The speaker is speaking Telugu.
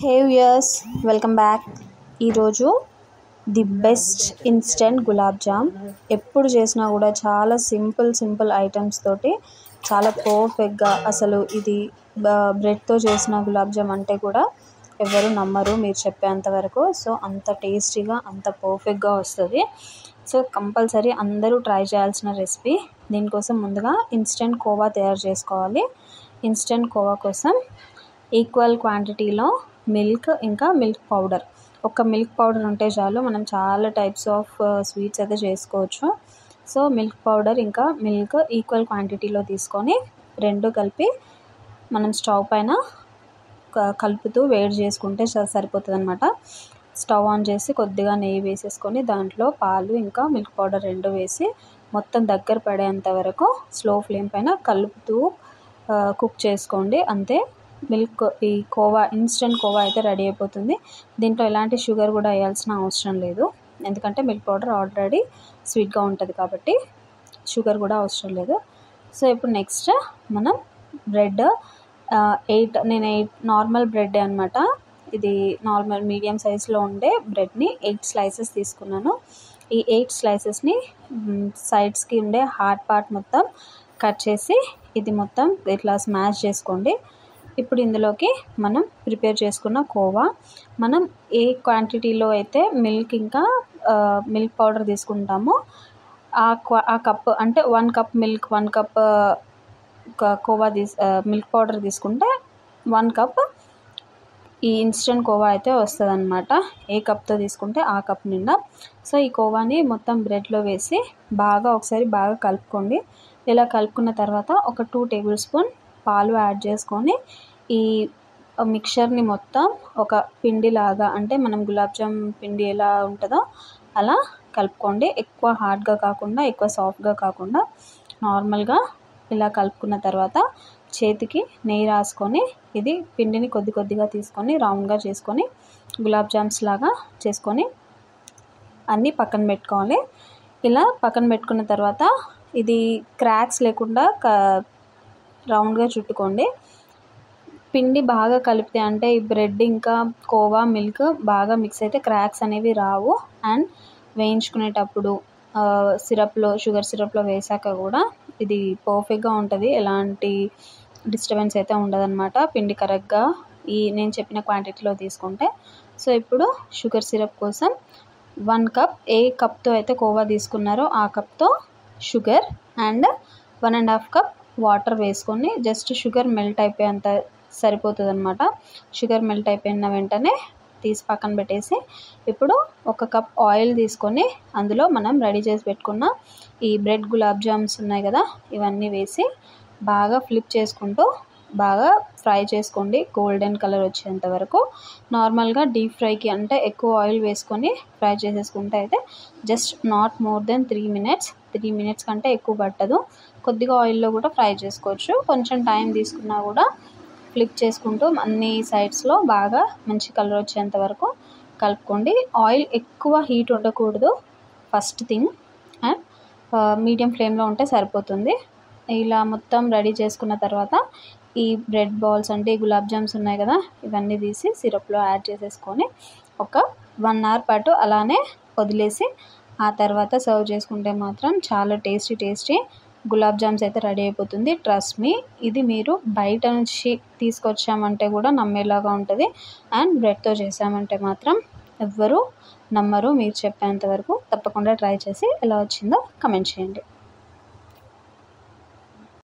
హే వ్యూయర్స్, వెల్కమ్ బ్యాక్. ఈరోజు the best instant gulab jamun. ఎప్పుడు చేసినా కూడా చాలా సింపుల్ ఐటమ్స్ తోటి చాలా పర్ఫెక్ట్గా, అసలు ఇది బ్రెడ్తో చేసిన గులాబ్ జామ్ అంటే కూడా ఎవరు నమ్మరు మీరు చెప్పేంత వరకు. సో అంత టేస్టీగా, అంత పర్ఫెక్ట్గా వస్తుంది. సో కంపల్సరీ అందరూ ట్రై చేయాల్సిన రెసిపీ. దీనికోసం ముందుగా ఇన్స్టెంట్ కోవా తయారు చేసుకోవాలి. ఇన్స్టెంట్ కోవా కోసం ఈక్వల్ క్వాంటిటీలో మిల్క్, ఇంకా మిల్క్ పౌడర్. ఒక మిల్క్ పౌడర్ ఉంటే చాలు, మనం చాలా టైప్స్ ఆఫ్ స్వీట్స్ అయితే చేసుకోవచ్చు. సో మిల్క్ పౌడర్ ఇంకా మిల్క్ ఈక్వల్ క్వాంటిటీలో తీసుకొని రెండు కలిపి మనం స్టవ్ పైన కలుపుతూ వేడి చేసుకుంటే సరిపోతుంది అనమాట. స్టవ్ ఆన్ చేసి కొద్దిగా నెయ్యి వేసేసుకొని దాంట్లో పాలు ఇంకా మిల్క్ పౌడర్ రెండు వేసి మొత్తం దగ్గర పడేంత వరకు స్లో ఫ్లేమ్ పైన కలుపుతూ కుక్ చేసుకోండి. అంతే, ఈ కోవా, ఇన్స్టెంట్ కోవా అయితే రెడీ అయిపోతుంది. దీంట్లో ఎలాంటి షుగర్ కూడా వేయాల్సిన అవసరం లేదు, ఎందుకంటే మిల్క్ పౌడర్ ఆల్రెడీ స్వీట్గా ఉంటుంది కాబట్టి షుగర్ కూడా అవసరం లేదు. సో ఇప్పుడు నెక్స్ట్ మనం బ్రెడ్, నేను 8 నార్మల్ బ్రెడ్ అనమాట. ఇది నార్మల్ మీడియం సైజులో ఉండే బ్రెడ్ని 8 స్లైసెస్ తీసుకున్నాను. ఈ 8 స్లైసెస్ని సైడ్స్కి ఉండే హార్డ్ పార్ట్ మొత్తం కట్ చేసి ఇది మొత్తం ఇట్లా స్మాష్ చేసుకోండి. ఇప్పుడు ఇందులోకి మనం ప్రిపేర్ చేసుకున్న కోవా, మనం ఏ క్వాంటిటీలో అయితే మిల్క్ ఇంకా మిల్క్ పౌడర్ తీసుకుంటామో ఆ కప్, అంటే 1 cup milk, 1 cup khoa milk powder తీసుకుంటే 1 కప్ ఈ ఇన్స్టెంట్ కోవా అయితే వస్తుంది అనమాట. ఏ కప్తో తీసుకుంటే ఆ కప్ నిండా. సో ఈ కోవాని మొత్తం బ్రెడ్లో వేసి ఒకసారి బాగా కలుపుకోండి. ఇలా కలుపుకున్న తర్వాత ఒక 2 టేబుల్ స్పూన్ పాలు యాడ్ చేసుకొని ఈ మిక్చర్ని మొత్తం ఒక పిండిలాగా, అంటే మనం గులాబ్ జామ్ పిండి ఎలా ఉంటుందో అలా కలుపుకోండి. ఎక్కువ హార్డ్గా కాకుండా, ఎక్కువ సాఫ్ట్గా కాకుండా నార్మల్గా ఇలా కలుపుకున్న తర్వాత చేతికి నెయ్యి రాసుకొని ఇది పిండిని కొద్దిగా తీసుకొని రౌండ్గా చేసుకొని గులాబ్ జామ్స్ లాగా చేసుకొని అన్నీ పక్కన పెట్టుకోవాలి. ఇలా పక్కన పెట్టుకున్న తర్వాత ఇది క్రాక్స్ లేకుండా రౌండ్గా చుట్టుకోండి. పిండి బాగా కలిపితే, అంటే ఈ బ్రెడ్ ఇంకా కోవా మిల్క్ బాగా మిక్స్ అయితే క్రాక్స్ అనేవి రావు. అండ్ వేయించుకునేటప్పుడు షుగర్ సిరప్లో వేసాక కూడా ఇది పర్ఫెక్ట్గా ఉంటుంది, ఎలాంటి డిస్టర్బెన్స్ అయితే ఉండదన్నమాట. పిండి కరెక్ట్గా నేను చెప్పిన క్వాంటిటీలో తీసుకుంటే. సో ఇప్పుడు షుగర్ సిరప్ కోసం 1 కప్, ఏ కప్తో అయితే కోవా తీసుకున్నారో ఆ కప్తో షుగర్ అండ్ 1.5 కప్ వాటర్ వేసుకొని జస్ట్ షుగర్ మెల్ట్ అయిపోయేంత సరిపోతుంది అనమాట. షుగర్ మెల్ట్ అయిపోయిన వెంటనే తీసి పక్కన పెట్టేసి ఇప్పుడు 1 కప్ ఆయిల్ తీసుకొని అందులో మనం రెడీ చేసి పెట్టుకున్న ఈ బ్రెడ్ గులాబ్ జామ్స్ ఉన్నాయి కదా, ఇవన్నీ వేసి బాగా ఫ్లిప్ చేసుకుంటూ బాగా ఫ్రై చేసుకోండి, గోల్డెన్ కలర్ వచ్చేంత వరకు. నార్మల్గా డీప్ ఫ్రైకి అంటే ఎక్కువ ఆయిల్ వేసుకొని ఫ్రై చేసేసుకుంటే అయితే just not more than 3 minutes. 3 minutes కంటే ఎక్కువ పట్టదు. కొద్దిగా ఆయిల్లో కూడా ఫ్రై చేసుకోవచ్చు. కొంచెం టైం తీసుకున్నా కూడా ఫ్లిప్ చేసుకుంటూ అన్ని సైడ్స్లో బాగా మంచి కలర్ వచ్చేంత వరకు కలుపుకోండి. ఆయిల్ ఎక్కువ హీట్ ఉండకూడదు ఫస్ట్ థింగ్, అండ్ మీడియం ఫ్లేమ్లో ఉంటే సరిపోతుంది. ఇలా మొత్తం రెడీ చేసుకున్న తర్వాత ఈ బ్రెడ్ బాల్స్, అంటే గులాబ్ జామ్స్ ఉన్నాయి కదా, ఇవన్నీ తీసి సిరప్లో యాడ్ చేసేసుకొని ఒక 1 hour పాటు అలానే వదిలేసి ఆ తర్వాత సర్వ్ చేసుకుంటే మాత్రం చాలా టేస్టీ గులాబ్ జామ్స్ అయితే రెడీ అయిపోతుంది. ట్రస్ట్ మీ, ఇది మీరు బయట నుంచి తీసుకొచ్చామంటే కూడా నమ్మేలాగా ఉంటుంది. అండ్ బ్రెడ్తో చేసామంటే మాత్రం ఎవ్వరూ నమ్మరు మీరు చెప్పేంత వరకు. తప్పకుండా ట్రై చేసి ఎలా వచ్చిందో కమెంట్ చేయండి.